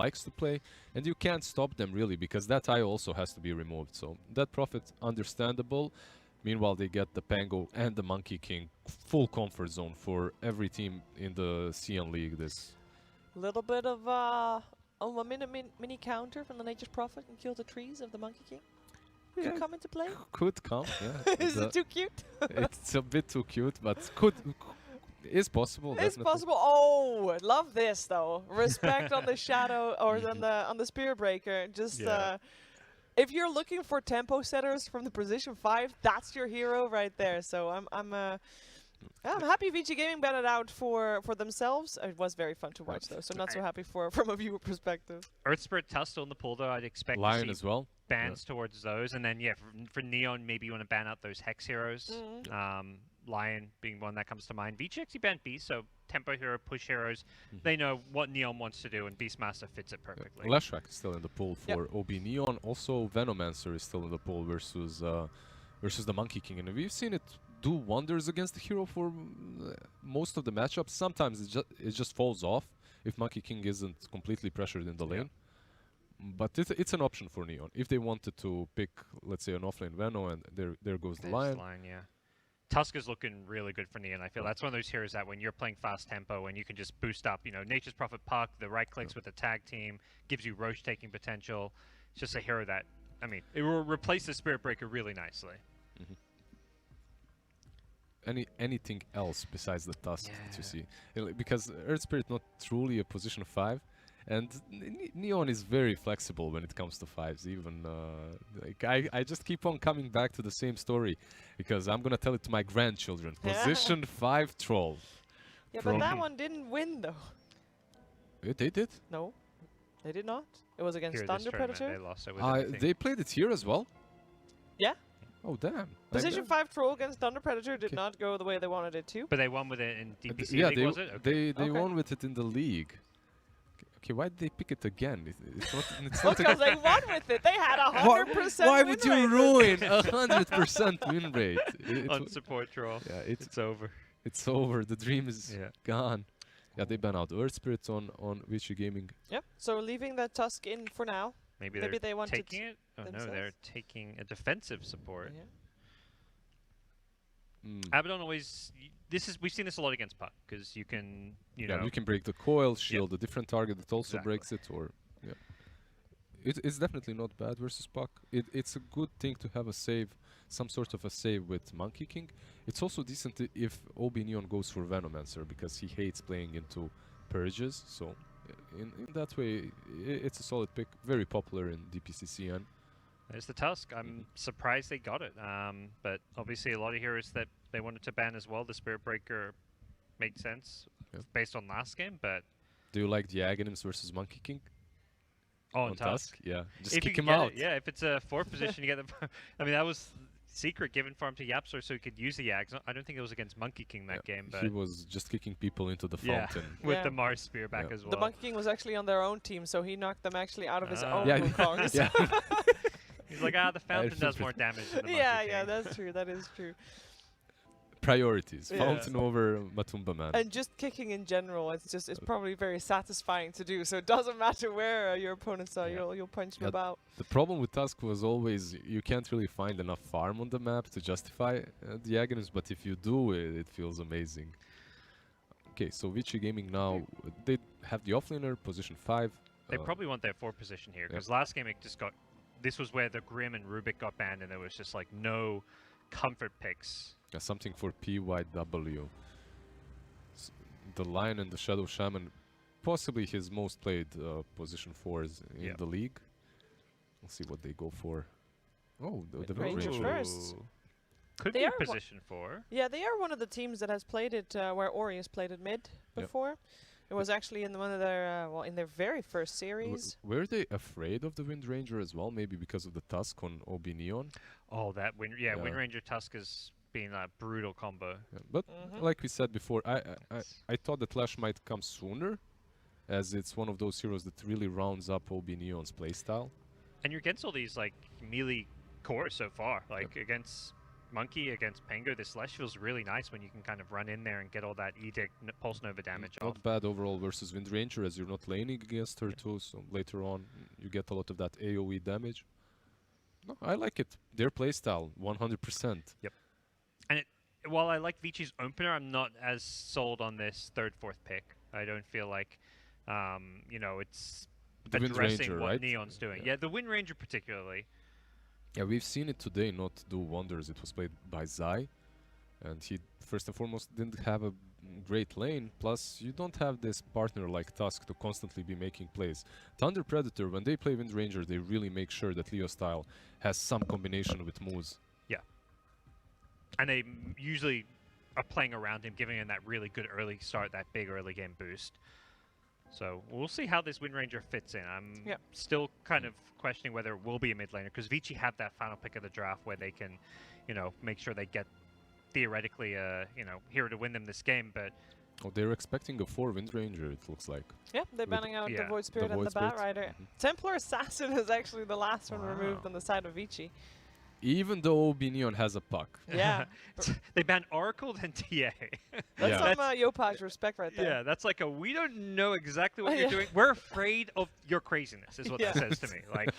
likes to play, and you can't stop them really because that eye also has to be removed. So that profit, understandable. Meanwhile, they get the Pango and the Monkey King, full comfort zone for every team in the CN League. This Little bit of a mini counter from the Nature's Prophet and kill the trees of the Monkey King. Could come into play. Could come, yeah. Is it too cute? It's a bit too cute, but is possible. It's definitely. possible. Oh, love this though. Respect on the Shadow or on the Spear Breaker. Just if you're looking for tempo setters from the position 5, that's your hero right there. So I'm happy VG Gaming batted out for themselves. It was very fun to watch though, so not so happy from a viewer perspective. Earth Spirit Tusk still in the pool though. I'd expect Lion to as see well. bans towards those, and then for Neon maybe you want to ban out those Hex heroes. Lion being one that comes to mind. VG actually banned Beast, so tempo hero, push heroes. They know what Neon wants to do, and Beastmaster fits it perfectly. Leshrac is still in the pool for Ob.Neon. Also, Venomancer is still in the pool versus the Monkey King, and we've seen it do wonders against the hero for most of the matchups. Sometimes it just falls off if Monkey King isn't completely pressured in the lane. But it's an option for Neon if they wanted to pick, let's say, an offlane Veno, and there goes the Lion. Tusk is looking really good for Neon. I feel that's one of those heroes that when you're playing fast tempo and you can just boost up, Nature's Prophet Puck, the right clicks with the tag team, gives you Roche taking potential. It's just a hero that, I mean, it will replace the Spirit Breaker really nicely. Anything else besides the Tusk that you see? Because Earth Spirit not truly a position 5. And Neon is very flexible when it comes to 5s. Even I just keep on coming back to the same story because I'm gonna tell it to my grandchildren. Position 5 troll. Yeah, but that one didn't win though. They did? No, they did not. It was against Thunder Predator. They lost it they played it here as well. Yeah. Oh damn. Position 5 troll against Thunder Predator did not go the way they wanted it to. But they won with it in DPC yeah, League, was it? Okay. They won with it in the league. Okay, why did they pick it again? It's not because they won with it. They had 100% Why win would you rate. ruin 100% win rate? On support troll. Yeah, it's over. It's over. The dream is gone. Yeah, they ban out Earth Spirits on VG Gaming. Yep. So leaving the Tusk in for now. Maybe they want taking it. Oh no, they're taking a defensive support. Abaddon always. We've seen this a lot against Puck because you can you can break the coil, shield a different target that also breaks it, or it's definitely not bad versus Puck. It's a good thing to have a save, some sort of a save with Monkey King. It's also decent if Ob.Neon goes for Venomancer because he hates playing into purges. So in that way, it's a solid pick. Very popular in DPCCN. There's the Tusk. I'm surprised they got it. But obviously a lot of heroes that they wanted to ban as well. The Spirit Breaker made sense based on last game, but... Do you like the Aghanims versus Monkey King? Oh, on Tusk? Yeah, just kick him out. Yeah, if it's a 4th position, you get the... I mean, that was secret given for him to Yapster so he could use the Yags. I don't think it was against Monkey King that game, but... He was just kicking people into the fountain. With the Mars Spear back as well. The Monkey King was actually on their own team, so he knocked them actually out of his own Wukongs. He's like, the fountain does more damage than the Monkey King. Yeah, that's true. That is true. Priorities. Fountain over Matumba Man. And just kicking in general, it's probably very satisfying to do. So it doesn't matter where your opponents are, you'll punch them about. The problem with Tusk was always you can't really find enough farm on the map to justify the Aghanims, but if you do, it feels amazing. Okay, so VG Gaming now, they have the offlaner, position 5. They probably want their 4th position here, because last game it just got... This was where the Grim and Rubik got banned, and there was just like no comfort picks. Something for PYW. The Lion and the Shadow Shaman, possibly his most played position 4s in the league. We'll see what they go for. Oh, the Ranger first. Could be position 4. Yeah, they are one of the teams that has played it where Ori has played it mid before. It was actually in one of their, in their very first series. Were they afraid of the Wind Ranger as well? Maybe because of the Tusk on Ob.Neon? Oh, that Wind Ranger Tusk has been a brutal combo. Yeah, but like we said before, I thought that Clash might come sooner, as it's one of those heroes that really rounds up Ob.Neon's playstyle. And you're against all these like melee cores so far, like against Monkey against Pango, this Lesh feels really nice when you can kind of run in there and get all that Edict Pulse Nova damage off. Not bad overall versus Wind Ranger, as you're not laning against her too, so later on you get a lot of that AoE damage. No, I like it. Their playstyle, 100%. Yep. And while I like Vici's opener, I'm not as sold on this 3rd, 4th pick. I don't feel like, you know, it's The Wind addressing Ranger, what right? Neon's doing. Yeah. Yeah, the Wind Ranger particularly. Yeah, we've seen it today not do wonders. It was played by Zai, and he first and foremost didn't have a great lane. Plus, you don't have this partner like Tusk to constantly be making plays. Thunder Predator, when they play Wind Ranger, they really make sure that Leo style has some combination with moves. Yeah. And they usually are playing around him, giving him that really good early start, that big early game boost. So we'll see how this Wind Ranger fits in. I'm still kind of questioning whether it will be a mid laner, because Vici have that final pick of the draft where they can, you know, make sure they get theoretically a, you know, hero to win them this game, but Oh, they're expecting a 4 Wind Ranger, it looks like. Yeah, they're With- banning out the yeah, Void Spirit the and the Void Bat Spirit. Rider. Templar Assassin is actually the last one removed Wow. on the side of Vici. Even though Ob.Neon has a puck. Yeah, they ban Oracle then TA. that's Yeah. some Yopaj respect right there. Yeah, that's like a we don't know exactly what Yeah. you're doing. We're afraid of your craziness, is what Yeah. that says to me. Like,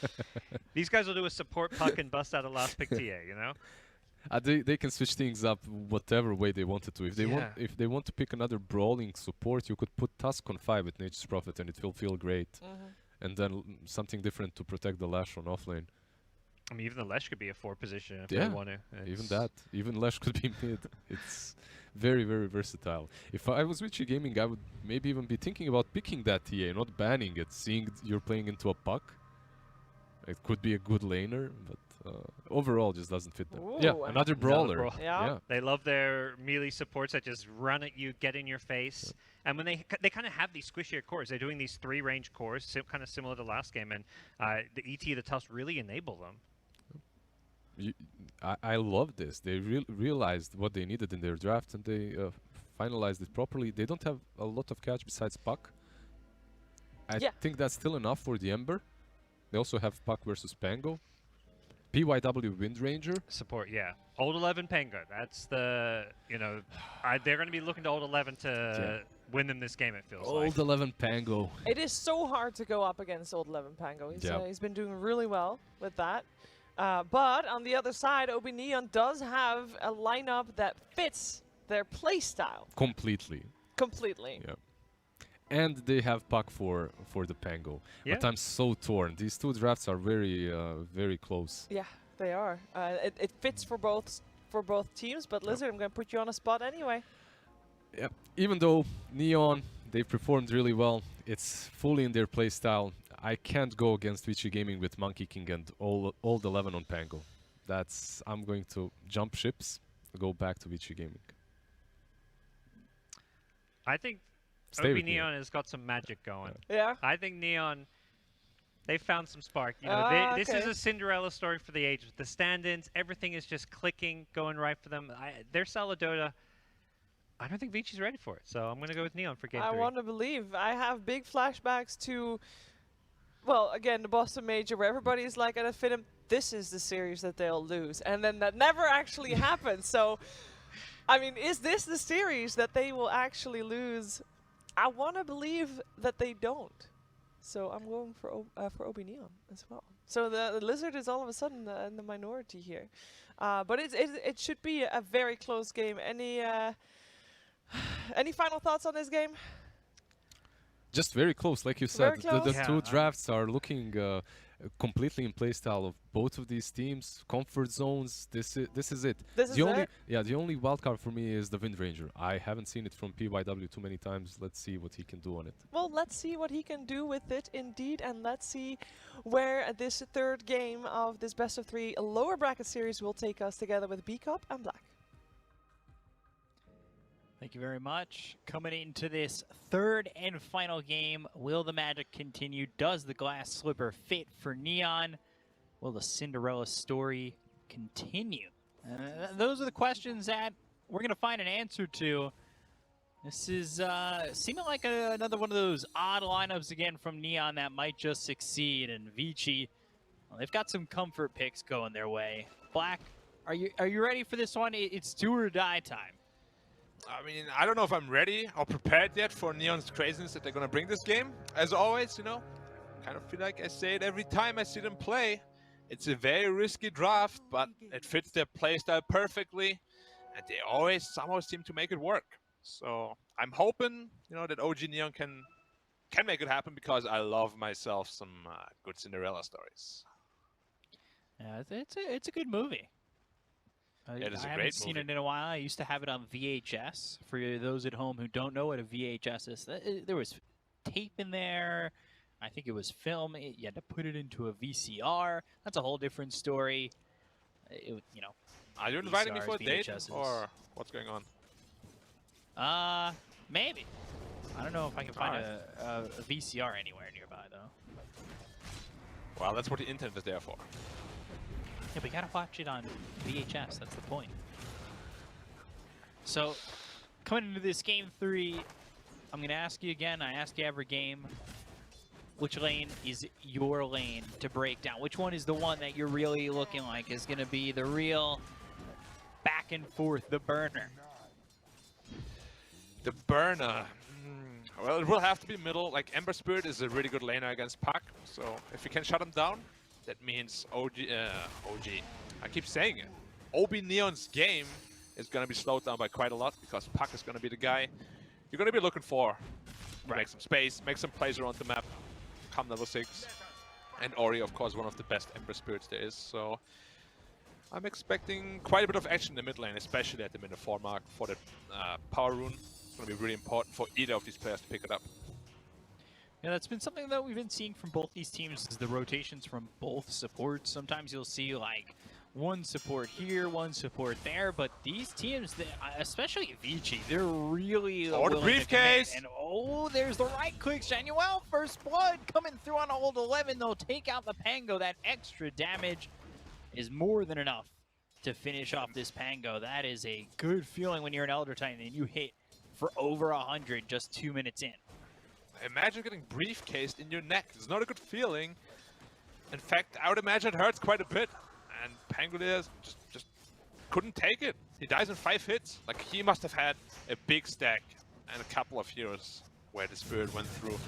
these guys will do a support puck and bust out a last pick TA, you know? They can switch things up whatever way they wanted to. If they want Yeah. if they want to pick another brawling support, you could put Tusk on 5 with Nature's Prophet and it will feel great. And then something different to protect the Lash on offlane. I mean, even the Lesh could be a 4 position if Yeah, they want to. Even that. Even Lash could be mid. It's very, very versatile. If I was Witchy Gaming, I would maybe even be thinking about picking that TA, not banning it, seeing you're playing into a puck. It could be a good laner, but overall just doesn't fit them. Yeah, Ooh, another brawler. brawl. Yeah. They love their melee supports that just run at you, get in your face. And when they kind of have these squishier cores, they're doing these 3 range cores, kind of similar to last game, and the ET, the Tusk really enable them. I love this. They realized what they needed in their draft and they finalized it properly. They don't have a lot of catch besides Puck. I think that's still enough for the Ember. They also have Puck versus Pango. PYW Wind Ranger. Support, yeah. Old 11 Pango. That's the, you know, they're going to be looking to Old 11 to win them this game, it feels like. Old 11 Pango. It is so hard to go up against Old 11 Pango. He's been doing really well with that. But on the other side, Ob.Neon does have a lineup that fits their playstyle Completely. completely. Yeah. And they have Puck for the Pango. Yeah. But I'm so torn. These two drafts are very, very close. Yeah, they are. It fits for both teams, but Lizard, I'm going to put you on a spot anyway. Yeah. Even though Neon, they performed really well, it's fully in their playstyle. I can't go against Vici Gaming with Monkey King and old 11 on Pango. I'm going to jump ships, go back to Vici Gaming. I think Stay with Neon has got some magic going. Yeah. I think Neon, they found some spark. You know, this is okay. a Cinderella story for the ages. The stand-ins, everything is just clicking, going right for them. Their Saladota, I don't think Vici's ready for it, so I'm going to go with Neon for game 3. I want to believe. I have big flashbacks to, well, again, the Boston Major, where everybody's like, gonna fit him. This is the series that they'll lose, and then that never actually happens. So, I mean, is this the series that they will actually lose? I want to believe that they don't. So I'm going for Ob.Neon as well. So the Lizard is all of a sudden in the minority here, but it should be a very close game. Any final thoughts on this game? Just very close, like you Very said. close? The Yeah, two drafts are looking completely in playstyle of both of these teams. Comfort zones. This is it. This is The only it? the only wildcard for me is the Wind Ranger. I haven't seen it from PYW too many times. Let's see what he can do on it. Well, let's see what he can do with it, indeed, and let's see where this third game of this best of 3 lower bracket series will take us together with B-Cup and Black. Thank you very much. Coming into this third and final game, will the magic continue? Does the glass slipper fit for Neon? Will the Cinderella story continue? Those are the questions that we're going to find an answer to. This is seeming like another one of those odd lineups again from Neon that might just succeed. And Vici, well, they've got some comfort picks going their way. Black, Are you ready for this one? It's do or die time. I mean, I don't know if I'm ready or prepared yet for Neon's craziness that they're going to bring this game. As always, you know, kind of feel like I say it every time I see them play. It's a very risky draft, but it fits their playstyle perfectly. And they always somehow seem to make it work. So I'm hoping, you know, that Ob.Neon can make it happen because I love myself some good Cinderella stories. Yeah, it's a good movie. It is a I great haven't seen movie. it in a while. I used to have it on VHS. For those at home who don't know what a VHS is, there was tape in there. I think it was film. You had to put it into a VCR. That's a whole different story. You know. Are you inviting me for a VCRs, date, VHSs. or what's going on? Maybe. I don't know if I can find Alright. a VCR anywhere nearby though. Well, that's what the internet is there for. Yeah, we gotta watch it on VHS. That's the point. So, coming into this game 3, I'm gonna ask you again. I ask you every game. Which lane is your lane to break down? Which one is the one that you're really looking like is gonna be the real back and forth, the burner? The burner. Well, it will have to be middle. Like, Ember Spirit is a really good laner against Puck, so if you can shut him down, that means OG. I keep saying it. Ob.Neon's game is going to be slowed down by quite a lot because Puck is going to be the guy you're going to be looking for. Right. Make some space, make some plays around the map, come level 6. And Ori, of course, one of the best Ember Spirits there is, so I'm expecting quite a bit of action in the mid lane, especially at the minute 4 mark for the power rune. It's going to be really important for either of these players to pick it up. Yeah, that's been something that we've been seeing from both these teams is the rotations from both supports. Sometimes you'll see like one support here, one support there, but these teams, especially Vg, they're really the willing briefcase! To commit. And oh, there's the right click, Shanuel, first blood coming through on old 11. They'll take out the Pango. That extra damage is more than enough to finish off this Pango. That is a good feeling when you're an Elder Titan and you hit for over 100 just 2 minutes in. Imagine getting briefcased in your neck. It's not a good feeling. In fact, I would imagine it hurts quite a bit. And Pangolier just couldn't take it. He dies in 5 hits. Like, he must have had a big stack and a couple of heroes where the spirit went through.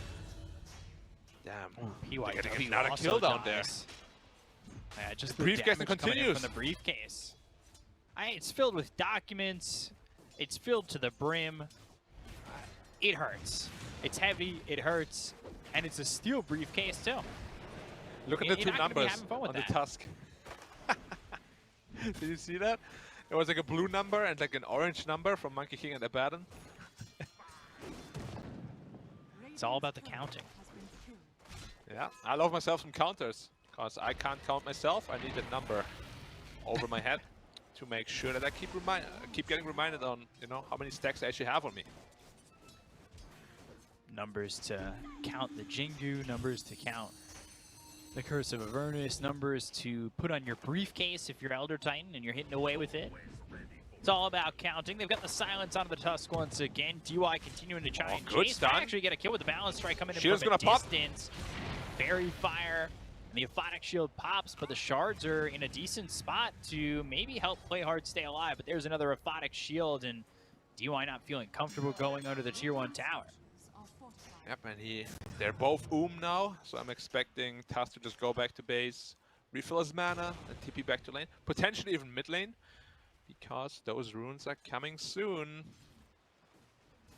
Damn. PYW getting another also kill down dies. Yeah, just The the briefcase damage coming in continues. from the briefcase. It's filled with documents. It's filled to the brim. It hurts. It's heavy. It hurts, and it's a steel briefcase too. Look at You're the 2 not gonna be numbers having fun with on that. the tusk. Did you see that? It was like a blue number and like an orange number from Monkey King and Abaddon. It's all about the counting. Yeah, I love myself some counters because I can't count myself. I need a number over my head to make sure that I keep getting reminded on, you know, how many stacks I actually have on me. Numbers to count the Jingu, numbers to count the Curse of Avernus, numbers to put on your briefcase if you're Elder Titan and you're hitting away with it. It's all about counting. They've got the silence onto the Tusk once again. DY continuing to try and good chase. stun. Might actually get a kill with the balance strike coming in Shield's from a gonna pop. distance. Fairy Fire. And the Aphotic Shield pops, but the shards are in a decent spot to maybe help Play Hard stay alive. But there's another Aphotic Shield, and DY not feeling comfortable going under the Tier 1 tower. Yep, and they're both now, so I'm expecting Taz to just go back to base, refill his mana, and TP back to lane. Potentially even mid lane, because those runes are coming soon.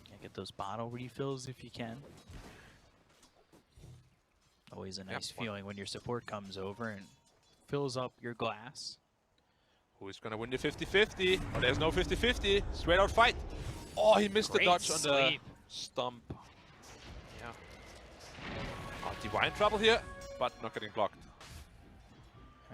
Yeah, get those bottle refills if you can. Always a nice feeling when your support comes over and fills up your glass. Who's gonna win the 50-50? Oh, there's no 50-50. Straight out fight. Oh, he missed the Great dodge on the sleep. stump. Yeah. Oh, DY in trouble here, but not getting blocked.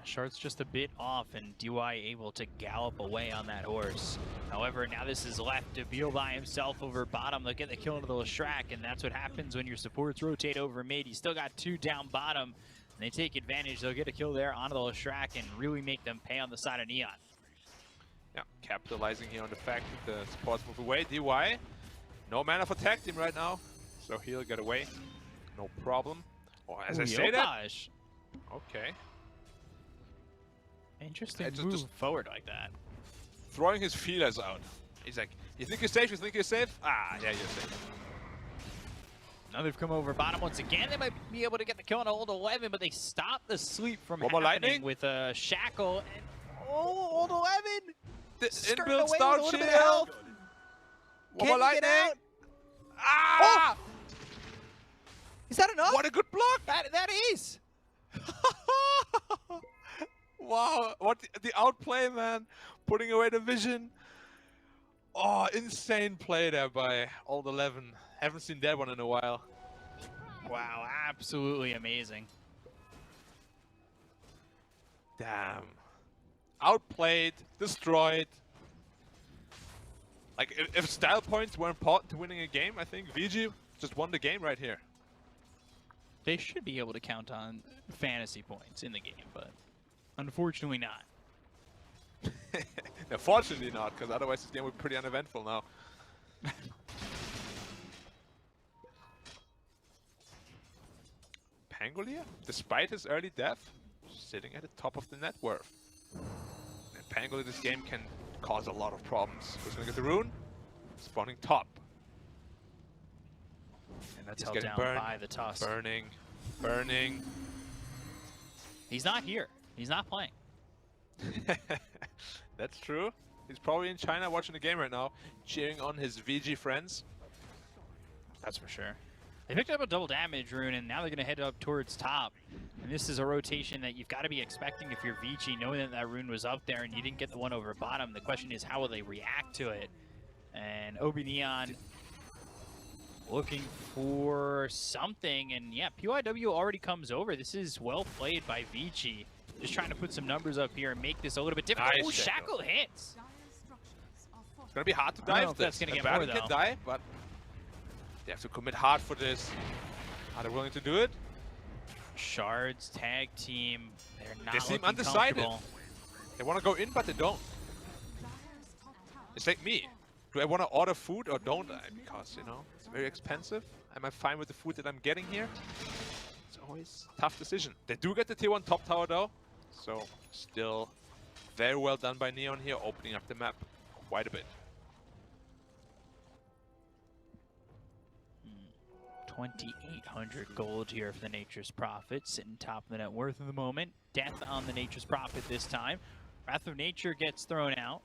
Shard's just a bit off, and DY able to gallop away on that horse. However, now this is left to Beal by himself over bottom. They'll get the kill into the Leshrac, and that's what happens when your supports rotate over mid. You still got 2 down bottom, and they take advantage. They'll get a kill there onto the Leshrac and really make them pay on the side of Neon. Yeah, capitalizing here on the fact that the supports move away. DY, no mana for tag team right now, so he'll get away. No problem. Oh, as I say that. Yokash. Okay. Interesting Just- move just- forward like that. Throwing his feelers out. He's like, you think you're safe? You think you're safe? Ah, yeah, you're safe. Now they've come over bottom once again. They might be able to get the kill on Old 11, but they stop the sweep from One more happening lightning? with a shackle. And Old 11 The skirting inbuilt away with a star little bit of shield. health. One Can more he get lightning. out? Ah! Is that enough? What a good block! That is. Wow, what the outplay, man. Putting away the vision. Oh, insane play there by Old 11. Haven't seen that one in a while. Wow, absolutely amazing. Damn. Outplayed, destroyed. Like, if style points were important to winning a game, I think VG just won the game right here. They should be able to count on fantasy points in the game, but unfortunately not. No, fortunately not, because otherwise this game would be pretty uneventful now. Pangolier, despite his early death, sitting at the top of the net worth. And Pangolier this game can cause a lot of problems. Who's gonna get the rune? Spawning top. And that's He's held getting down burned, by the Tusk. Burning, burning. He's not here. He's not playing. That's true. He's probably in China watching the game right now, cheering on his VG friends. That's for sure. They picked up a double damage rune, and now they're going to head up towards top. And this is a rotation that you've got to be expecting if you're VG, knowing that that rune was up there and you didn't get the one over bottom. The question is, how will they react to it? And Ob.Neon looking for something. And yeah, PYW already comes over. This is well played by VG. Just trying to put some numbers up here and make this a little bit difficult. Nice Oh, shackle. shackle hits. It's gonna be hard to I don't know dive if that's this. gonna A get more, Baron can though. die, but they have to commit hard for this. Are they willing to do it? Shards, tag team. They're not They seem looking undecided. comfortable. They want to go in, but they don't. It's like me. Do I want to order food or don't I? Because, you know, it's very expensive. Am I fine with the food that I'm getting here? It's always a tough decision. They do get the tier 1 top tower though. So, still very well done by Neon here, opening up the map quite a bit. 2,800 gold here for the Nature's Prophet, sitting top of the net worth at the moment. Death on the Nature's Prophet this time. Wrath of Nature gets thrown out.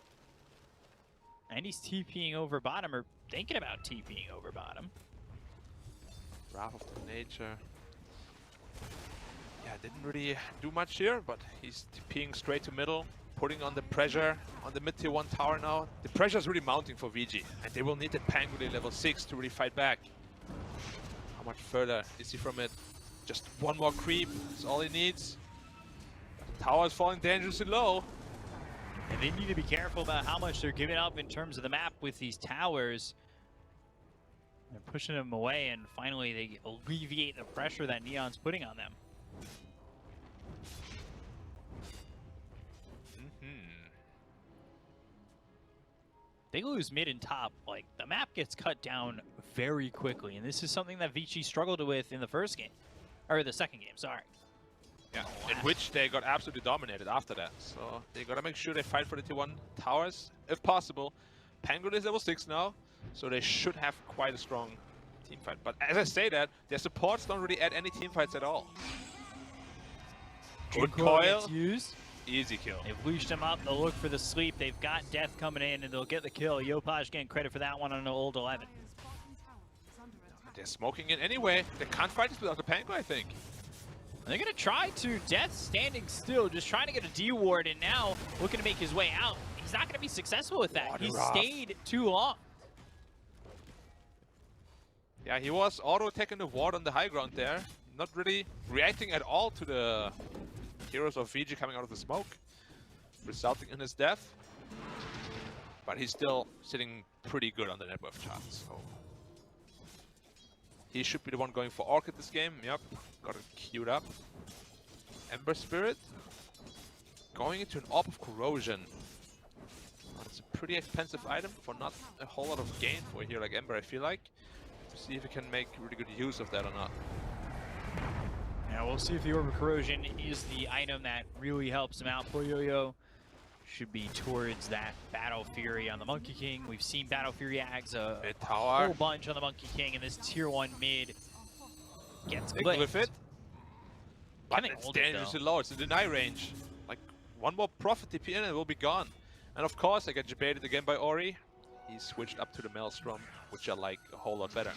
And he's TPing over bottom, or thinking about TPing over bottom. Wrath of the Nature. Yeah, didn't really do much here, but he's TPing straight to middle, putting on the pressure on the mid tier 1 tower now. The pressure is really mounting for VG, and they will need the Pangolier level 6 to really fight back. How much further is he from it? Just one more creep is all he needs. The tower is falling dangerously low. And they need to be careful about how much they're giving up in terms of the map with these towers. They're pushing them away, and finally they alleviate the pressure that Neon's putting on them. They lose mid and top, like, the map gets cut down very quickly, and this is something that Vici struggled with in the first game. Or the second game, sorry. Yeah, in which they got absolutely dominated after that. So they gotta make sure they fight for the tier 1 towers, if possible. Pangolier is level 6 now, so they should have quite a strong team fight. But as I say that, their supports don't really add any team fights at all. Good coil, Gets used. easy kill. They've leashed him up, they'll look for the sweep, they've got Death coming in, and they'll get the kill. Yopaj getting credit for that one on the Old 11. They're smoking it anyway. They can't fight this without the Pango, I think. And they're going to try to. Death standing still, just trying to get a D-ward, and now looking to make his way out. He's not going to be successful with that. What He rough. stayed too long. Yeah, he was auto-attacking the ward on the high ground there. Not really reacting at all to the heroes of VG coming out of the smoke, resulting in his death. But he's still sitting pretty good on the net worth chart, so he should be the one going for Orchid this game. Yep, got it queued up. Ember Spirit going into an Orb of Corrosion. It's a pretty expensive item for not a whole lot of gain for a hero like Ember, I feel like. To see if he can make really good use of that or not. Now we'll see if the Orb of Corrosion is the item that really helps him out. Poyoyo should be towards that Battle Fury on the Monkey King. We've seen Battle Fury ags a Mid tower. whole bunch on the Monkey King, and this tier 1 mid gets They clipped. glyph it. But Can they it's hold it, dangerously though? low. It's a deny range. Like, one more Prophet TP in and it will be gone. And of course, I get debated again by Ori. He switched up to the Maelstrom, which I like a whole lot better.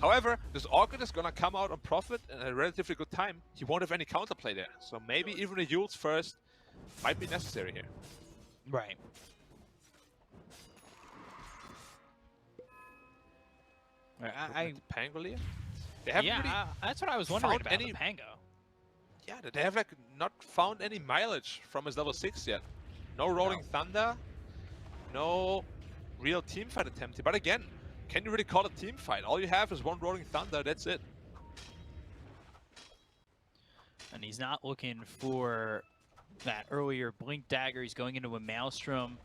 However, this Orchid is gonna come out on Prophet in a relatively good time. He won't have any counterplay there. So maybe even a Yules first might be necessary here. Right. I Pangolier? They haven't yeah, really that's what I was wondering found about any- the Pango. Yeah, they have like not found any mileage from his level 6 yet. No Rolling Thunder, no real team fight attempt. But again, can you really call it team fight? All you have is one Rolling Thunder, that's it. And he's not looking for that earlier Blink Dagger. He's going into a Maelstrom.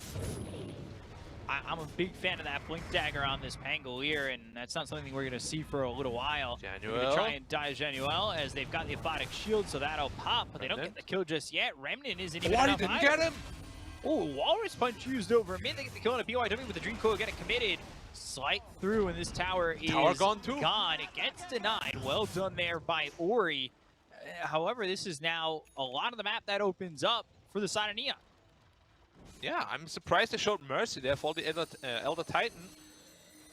I'm a big fan of that Blink Dagger on this Pangolier, and that's not something we're going to see for a little while. They're going to Januel. try and die Januel as they've got the Aphotic Shield, so that'll pop, but they don't get Remnant. the kill just yet. Remnant isn't even What, he enough didn't either. get him? Oh, Walrus Punch used over mid. They get the kill on a BYW with the Dream Coil getting committed. Slight through, and this tower is gone too. gone. It gets denied. Well done there by Ori. However, this is now a lot of the map that opens up for the side of Neon. Yeah, I'm surprised they showed Mercy there for the Elder Titan.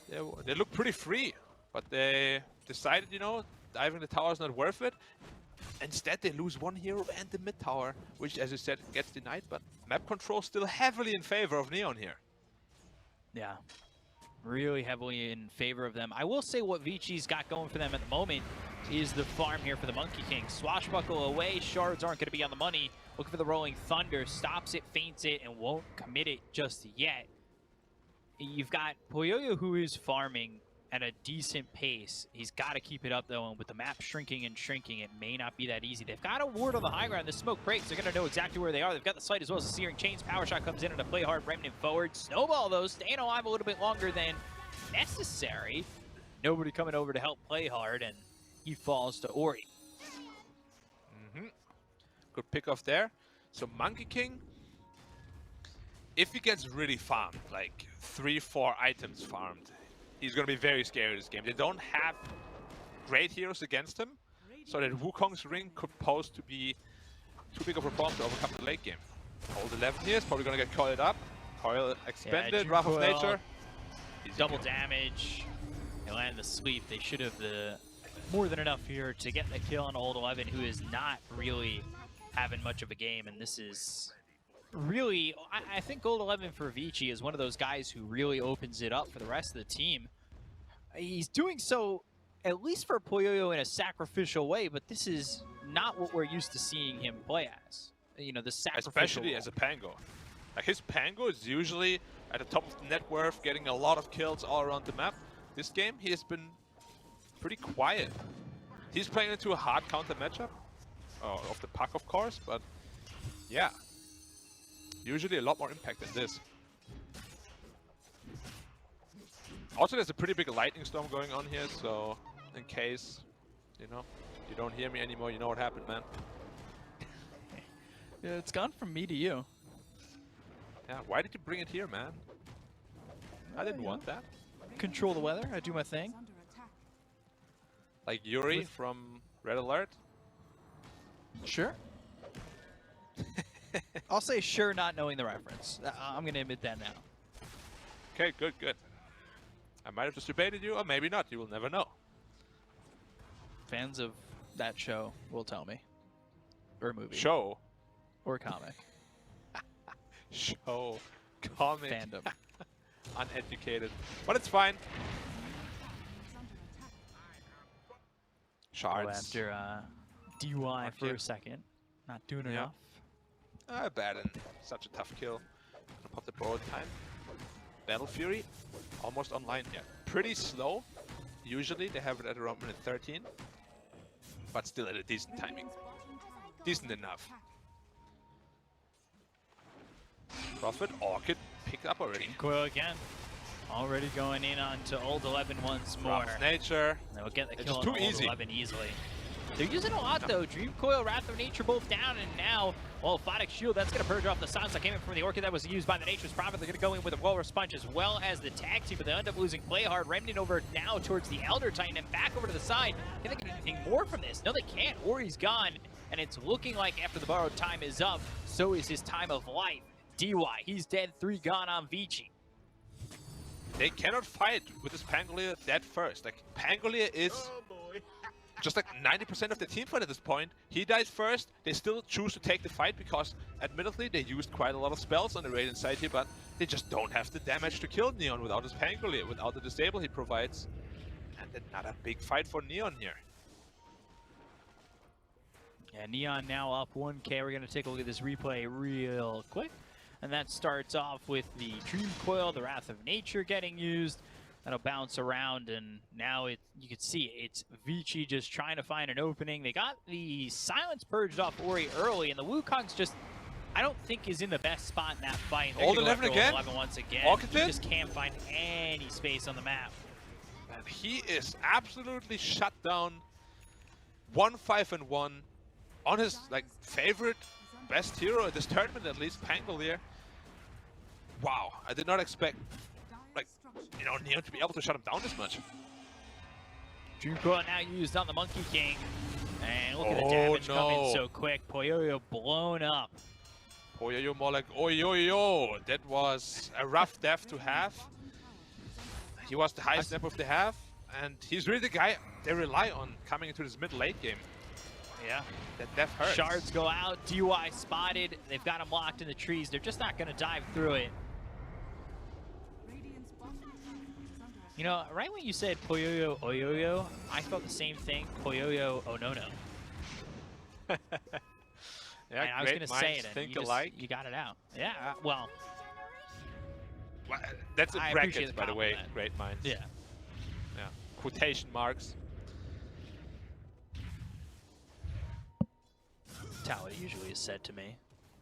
They look pretty free, but they decided, you know, diving the tower is not worth it. Instead, they lose one hero and the mid tower, which, as you said, gets denied, but map control still heavily in favor of Neon here. Yeah, really heavily in favor of them. I will say what Vici's got going for them at the moment is the farm here for the Monkey King. Swashbuckle away, shards aren't going to be on the money. Looking for the Rolling Thunder, stops it, feints it, and won't commit it just yet. You've got Poyoyo, who is farming at a decent pace. He's got to keep it up, though, and with the map shrinking and shrinking, it may not be that easy. They've got a ward on the high ground. The smoke breaks. They're going to know exactly where they are. They've got the sight as well as the Searing Chains. Power Shot comes in and a play hard Remnant forward. Snowball, though, staying alive a little bit longer than necessary. Nobody coming over to help play hard, and he falls to Ori. Good pick off there. So Monkey King, if he gets really farmed, like 3-4 items farmed, he's going to be very scary this game. They don't have great heroes against him, so that Wukong's ring could pose to be too big of a problem to overcome the late game. Old 11 here is probably going to get coiled up. Coil expended, Wrath of Coil, Nature. Easy double kill. damage. They land the sweep. They should have the more than enough here to get the kill on Old 11, who is not really having much of a game, and this is really, I think Old 11 for Vici is one of those guys who really opens it up for the rest of the team. He's doing so, at least for Poyoyo, in a sacrificial way, but this is not what we're used to seeing him play as. You know, the sacrificial Especially role. as a Pango. Like his Pango is usually at the top of the net worth, getting a lot of kills all around the map. This game, he has been pretty quiet. He's playing into a hard counter matchup. Of the puck, of course, but yeah. Usually a lot more impact than this. Also, there's a pretty big lightning storm going on here, so in case, you know, you don't hear me anymore, you know what happened, man. Yeah, it's gone from me to you. Yeah, why did you bring it here, man? I didn't want that. Control the weather. I do my thing. Like Yuri from Red Alert. Sure. I'll say sure, not knowing the reference. I'm going to admit that now. Okay, good, good. I might have just debated you, or maybe not. You will never know. Fans of that show will tell me. Or movie. Show. Or comic. Show. Comic. Fandom. Uneducated. But it's fine. Shards. After DY for a second. Not doing enough. Bad and such a tough kill. Gonna pop the borrowed time. Battle Fury. Almost online. Yeah. Pretty slow. Usually they have it at around minute 13. But still at a decent timing. Decent enough. Prophet, Orchid picked up already. Coil again. Already going in onto Old 11 once more. Wrath of Nature. They'll get the It's kill just on too Old easy. 11 easily. They're using a lot though. Dream Coil, Wrath of Nature both down, and now, well, Photic Shield, that's going to purge off the silence that came in from the Orchid that was used by the Nature's Prophet. They're going to go in with a Walrus Punch as well as the tag team, but they end up losing Play Hard. Remnant over now towards the Elder Titan and back over to the side. Can they get anything more from this? No, they can't. Ori's gone, and it's looking like after the borrowed time is up, so is his time of life. DY, he's dead, 3 gone on Vg. They cannot fight with this Pangolier dead first. Like, Pangolier is just like 90% of the team fight at this point. He dies first. They still choose to take the fight because, admittedly, they used quite a lot of spells on the Radiant side here, but they just don't have the damage to kill Neon without his Pangolier, without the disable he provides. And another big fight for Neon here. Yeah, Neon now up 1K. We're going to take a look at this replay real quick. And that starts off with the Dream Coil, the Wrath of Nature getting used. That'll bounce around, and now you can see it's Vici just trying to find an opening. They got the Silence purged off Ori early, and the Wukong's just, I don't think, is in the best spot in that fight. Old 11 again? 11 once again. Orchid? He just can't find any space on the map. And he is absolutely shut down. 1-5-1 on his favorite, best hero at this tournament, at least, Pangolier. Wow, I did not expect Neon to be able to shut him down this much. Dream Coil now used on the Monkey King. And look at the damage coming so quick. Poyoyo blown up. Poyoyo more like oyoyo. That was a rough death to have. He was the highest step of the half, and he's really the guy they rely on coming into this mid-late game. Yeah. That death hurts. Shards go out, DY spotted. They've got him locked in the trees. They're just not going to dive through it. You know, right when you said Poyoyo Oyoyo, I felt the same thing. Poyoyo Oh No No. Yeah, and I was going to say it, and you got it out. Yeah, well, that's a I bracket, by the way. Great minds. Yeah. Yeah. Quotation marks. That's how it usually is said to me.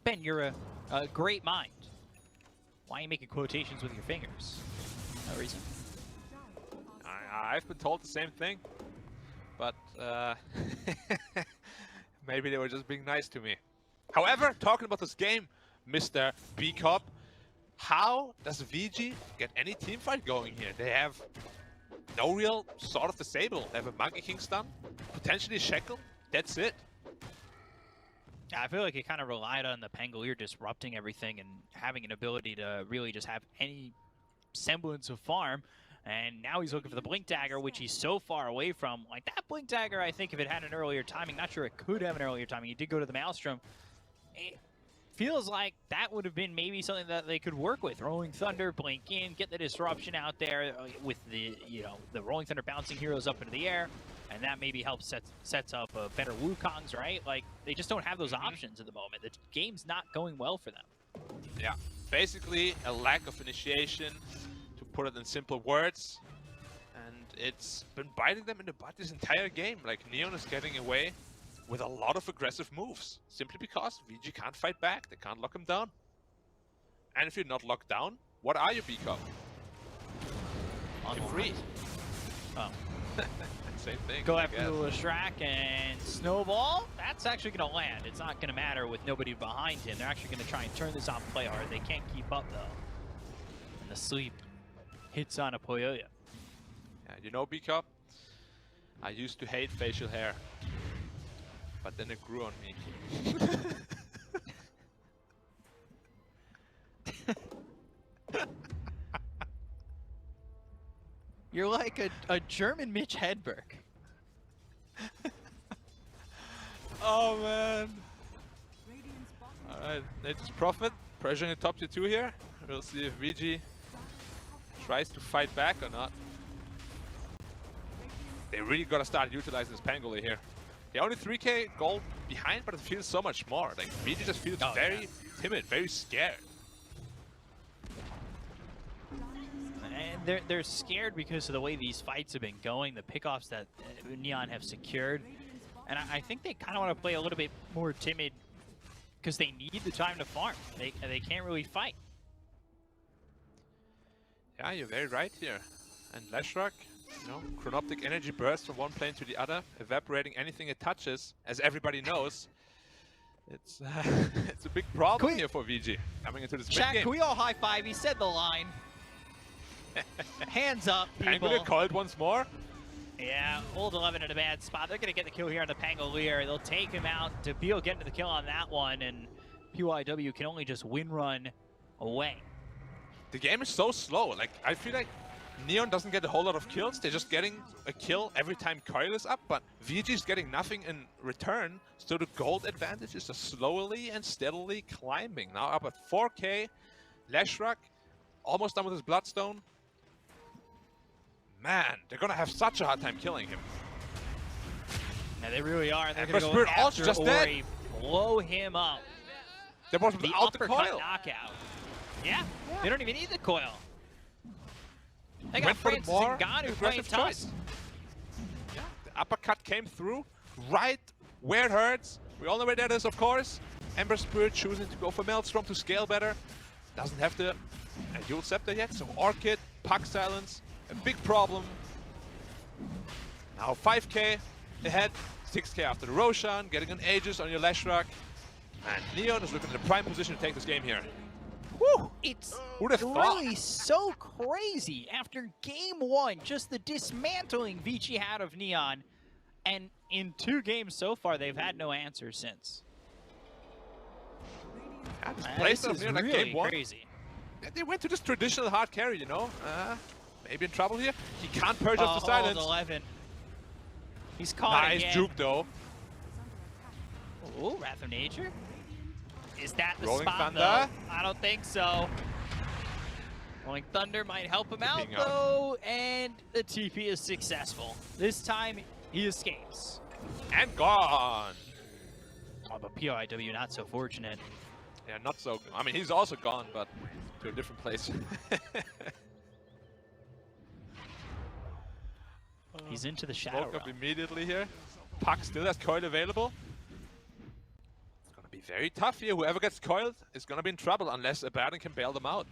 Ben, you're a great mind. Why are you making quotations with your fingers? No reason. I've been told the same thing, but maybe they were just being nice to me. However, talking about this game, Mr. B-Cop, how does VG get any team fight going here? They have no real Sword of the Sable. They have a Monkey King stun, potentially Shackle. That's it. Yeah, I feel like it kind of relied on the Pangolier disrupting everything and having an ability to really just have any semblance of farm. And now he's looking for the Blink Dagger, which he's so far away from. Like, that Blink Dagger, I think if it had an earlier timing, not sure it could have an earlier timing. He did go to the Maelstrom. It feels like that would have been maybe something that they could work with. Rolling Thunder, blink in, get the disruption out there with the, the Rolling Thunder bouncing heroes up into the air. And that maybe helps sets up better Wukongs, right? Like, they just don't have those options at the moment. The game's not going well for them. Yeah, basically a lack of initiation, to put it in simple words. And it's been biting them in the butt this entire game. Like, Neon is getting away with a lot of aggressive moves, simply because VG can't fight back. They can't lock him down. And if you're not locked down, what are you, B-Cop? You're free. Oh. Same thing. Go after the Leshrac and Snowball. That's actually going to land. It's not going to matter with nobody behind him. They're actually going to try and turn this on Play Hard. They can't keep up, though. And the sleep hits on a Poyoyo. Yeah, you know, B-Cop, I used to hate facial hair, but then it grew on me. You're like a German Mitch Hedberg. Oh, man. Alright, Nature's Prophet pressuring the top tier 2 here. We'll see if VG tries to fight back or not. They really gotta start utilizing this Pangolier here. They're only 3k gold behind, but it feels so much more. Like, VG just feels very timid, very scared. And they're scared because of the way these fights have been going, the pickoffs that Neon have secured. And I think they kind of want to play a little bit more timid because they need the time to farm. They can't really fight. Yeah, you're very right here. And Leshrac You know, chronoptic energy burst from one plane to the other, evaporating anything it touches, as everybody knows. It's it's a big problem here for VG coming into this mid Chat, game. can we all high five? He said the line. Hands up, people. Pangolier called once more. Yeah, Old 11 in a bad spot. They're going to get the kill here on the Pangolier. They'll take him out. Debil getting to the kill on that one, and PYW can only just win run away. The game is so slow. Like, I feel like Neon doesn't get a whole lot of kills. They're just getting a kill every time Coil is up, but VG is getting nothing in return. So the gold advantage is just slowly and steadily climbing. Now up at 4K. Leshrak almost done with his Bloodstone. Man, they're gonna have such a hard time killing him. Yeah, they really are. They're And going to go Spirit also after just Ori, blow him up. That was The without the uppercut coil. knockout. Yeah, they don't even need the coil. They got Went for the Francis more Ngannou playing aggressive tough. choice. Yeah, the uppercut came through right where it hurts. We all know where that is, of course. Ember Spirit choosing to go for Maelstrom to scale better. Doesn't have the Dual Scepter yet, so Orchid, Puck Silence, a big problem. Now 5K ahead, 6K after the Roshan, getting an Aegis on your Leshrak. And Neon is looking in a prime position to take this game here. Woo! It's Who'd have thought? really so crazy after game one, just the dismantling VG had of Neon. And in 2 games so far, they've had no answer since. Yeah, this This place of is Neon, like really game one. crazy. They went to this traditional hard carry, you know? Maybe in trouble here. He can't purge off the silence. 11. He's caught Nice again. juke though. Oh, Wrath of Nature. Is that the Rolling spot, Thunder. though? I don't think so. Rolling Thunder might help him out, Keeping up. though, and the TP is successful. This time, he escapes. And gone. Oh, but POIW not so fortunate. Yeah, not so. I mean, he's also gone, but to a different place. He's into the shadow Woke up realm. immediately here. Puck still has coil available. It's gonna be very tough here. Whoever gets coiled is gonna be in trouble unless Abaddon can bail them out.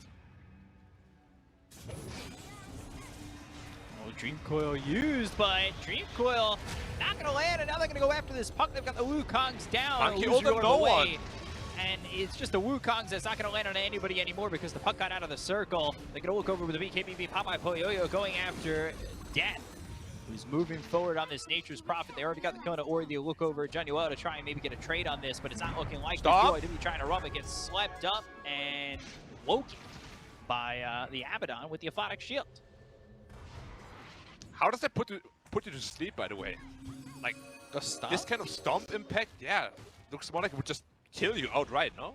Oh, Dream Coil used, but Dream Coil not going to land, and now they're going to go after this Puck. They've got the Wukongs down. Monkey Illusory ulted no away. one. And it's just the Wukongs that's not going to land on anybody anymore because the Puck got out of the circle. They're going to look over with the BKBB Popeye Poyoyo going after Death, who's moving forward on this Nature's Prophet. They already got the kill to Ori. They'll look over at Januel to try and maybe get a trade on this, but it's not looking like Stop. POIW trying to run, but gets slept up and woken by the Abaddon with the Aphotic Shield. How does that put you to sleep, by the way? Like, this kind of stomp impact, yeah, looks more like it would just kill you outright, no?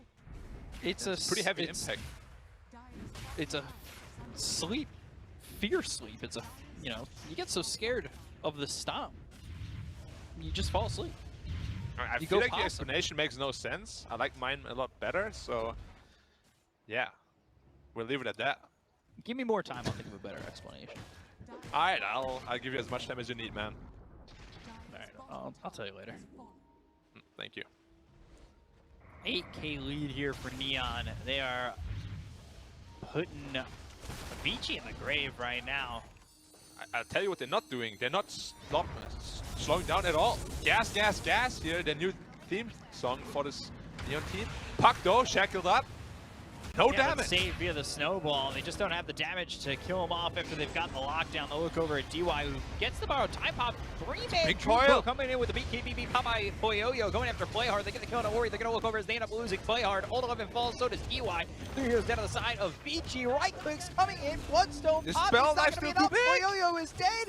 It's a Pretty heavy impact. It's a sleep, fear sleep. It's a, you know, you get so scared of the stomp, you just fall asleep. I You feel go like the possum. explanation makes no sense. I like mine a lot better, so yeah, we'll leave it at that. Give me more time, I'll think of a better explanation. All right, I'll give you as much time as you need, man. All right, I'll tell you later. Thank you. 8K lead here for Neon. They are putting Vici in the grave right now. I'll tell you what they're not doing. They're not slowing down at all. Gas, gas, gas here, their new theme song for this Neon team. Puck though, shackled up. No Yeah, but damage. saved via the snowball. They just don't have the damage to kill him off after they've got the lockdown. They'll look over at DY, who gets the borrowed time pop. 3-man Big Dream coil. Coil coming in with the BKBB Popeye Poyoyo going after Playhard. They get the kill on Ori. They're going to look over as they end up losing Playhard. Old 11 falls, so does DY. 3 heroes down to the side of Vici. Right clicks coming in. Bloodstone This pop. spell It's not knife's gonna be still too enough. big. Poyoyo is dead.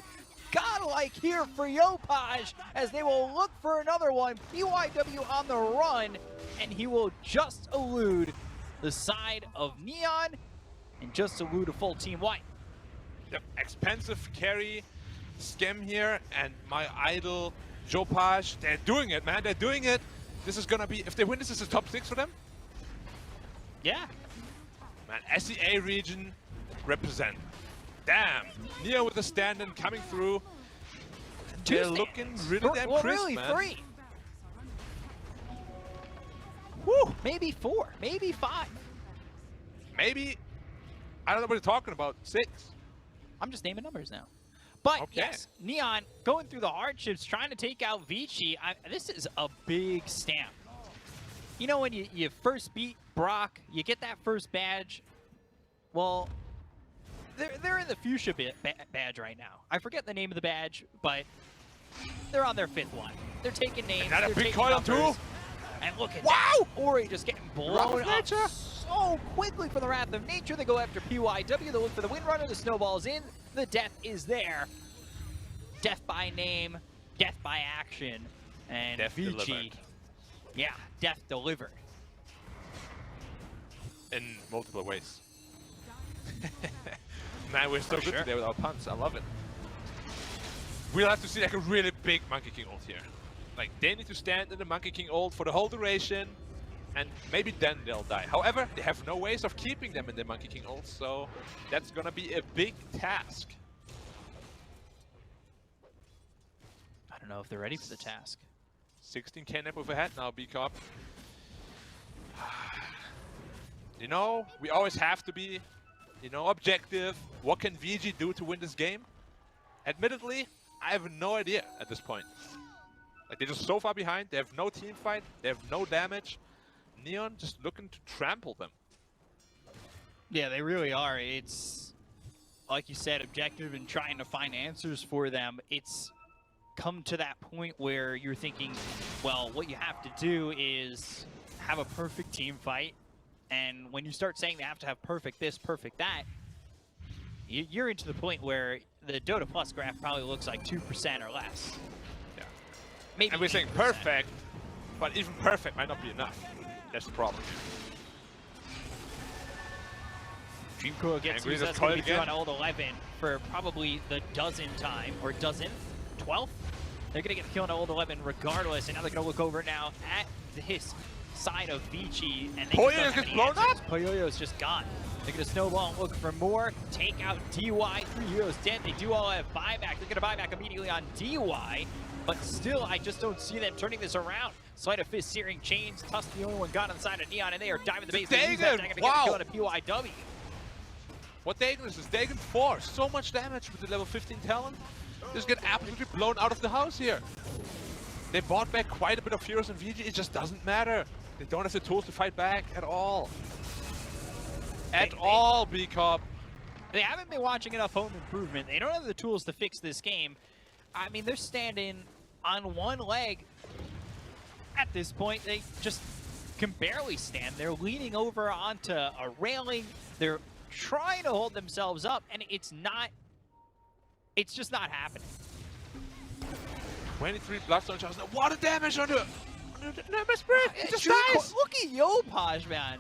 Godlike here for Yopaj as they will look for another one. PYW on the run, and he will just elude the side of Neon and just elude a full team white. Yep, expensive carry, Scam here, and my idol, Jopaj. They're doing it, man. They're doing it. This is gonna be, if they win, this is a top 6 for them. Yeah. Man, SEA region represent. Damn. Neo with the stand-in coming through. Two They're stands. looking really damn well, crisp, really man. 3. Woo! Maybe 4, maybe 5. Maybe, I don't know what you're talking about, 6. I'm just naming numbers now. But Okay. yes, Neon going through the hardships, trying to take out Vici. This is a big stamp. You know when you first beat Brock, you get that first badge. Well, they're in the fuchsia badge right now. I forget the name of the badge, but they're on their 5th one. They're taking names. Another they're big taking coil numbers. too. And look at Wow! that. Ori just getting Wrath blown of up Nature. so quickly for the Wrath of Nature. They go after PYW. They look for the Windrunner. The snowball's in. The death is there. Death by name, death by action. And Death Vici. delivered. Yeah, death delivered. In multiple ways. Man, we're so good today with our puns. I love it. We'll have to see like a really big Monkey King ult here. Like, they need to stand in the Monkey King ult for the whole duration, and maybe then they'll die. However, they have no ways of keeping them in the Monkey King ult, so that's gonna be a big task. I don't know if they're ready for the task. 16k nap overhead now, B-Cop. You know, we always have to be, you know, objective. What can VG do to win this game? Admittedly, I have no idea at this point. Like, they're just so far behind. They have no team fight. They have no damage. Neon just looking to trample them. Yeah, they really are. It's, like you said, objective and trying to find answers for them. It's come to that point where you're thinking, well, what you have to do is have a perfect team fight. And when you start saying they have to have perfect this, perfect that, you're into the point where the Dota Plus graph probably looks like 2% or less. Yeah. Maybe And we're saying 8%. perfect, but even perfect might not be enough. That's the problem. Dreamcoil gets Angry used. just That's going to be coiled through on old 11 for probably the 12th time, or 12th? They're going to get the kill on old 11 regardless, and now they're going to look over now at his side of Vici, and they Poyoyo's just don't have gets any blown answers. Poyoyo's just gone. They're going to snowball and look for more. Take out DY. 3 heroes dead. They do all have buyback. They're going to buy back immediately on DY, but still, I just don't see them turning this around. Sleight of Fist, Searing Chains. Tusk the only one got inside of Neon, and they are diving the base. They use that dagger to get the kill on a PYW. What Dagon is Dagon 4. So much damage with the level 15 talent. Just get absolutely blown out of the house here. They bought back quite a bit of heroes and VG. It just doesn't matter. They don't have the tools to fight back at all. At all, B-Cop. They haven't been watching enough Home Improvement. They don't have the tools to fix this game. I mean, they're standing on one leg. At this point, they just can barely stand. They're leaning over onto a railing. They're trying to hold themselves up, and it's just not happening. 23 Bloodstone charges. What a damage on the Ember Spirit! It just dies! Look at Yopaj, man.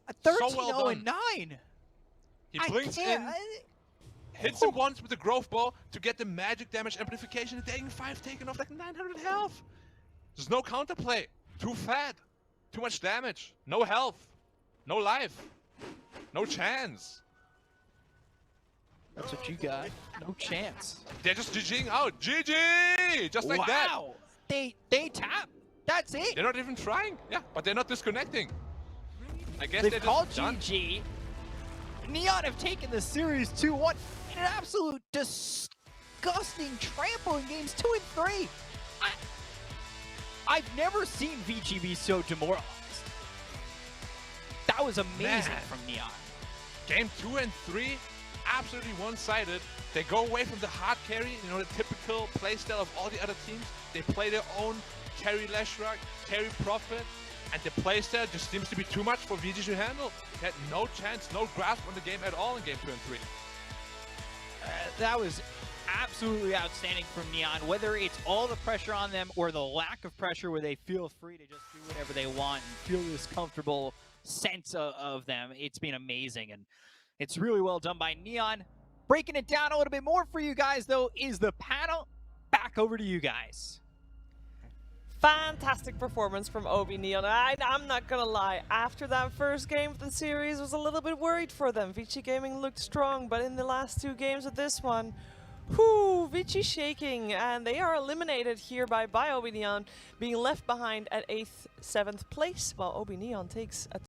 A 13 So well 0 and 9. He blinks in, hits him once with the Growth Bow to get the magic damage amplification, and Dagon 5 taking off like 900 health. There's no counterplay. Too fat. Too much damage. No health. No life. No chance. That's what you got. No chance. They're just GGing out. GG! Just like that. Wow. They tap. That's it. They're not even trying. Yeah, but they're not disconnecting. I guess They've they're called just done. GG. Neon have taken the series 2-1 in an absolute disgusting trample in games 2 and 3. I've never seen VG be so demoralized. That was amazing Man. from Neon. Game 2 and 3, absolutely one-sided. They go away from the hard carry, you know, the typical playstyle of all the other teams. They play their own carry Leshrac, carry Prophet, and the playstyle just seems to be too much for VG to handle. They had no chance, no grasp on the game at all in Game 2 and 3. That was absolutely outstanding from Neon, whether it's all the pressure on them or the lack of pressure where they feel free to just do whatever they want and feel this comfortable sense of them. It's been amazing, and it's really well done by Neon. Breaking it down a little bit more for you guys, though, is the panel. Back over to you guys. Fantastic performance from Ob.Neon. I'm not gonna lie, after that first game of the series, was a little bit worried for them. Vici Gaming looked strong, but in the last 2 games of this one, whoo, Vici shaking, and they are eliminated here by Ob.Neon, being left behind at 8th, 7th place, while Ob.Neon takes a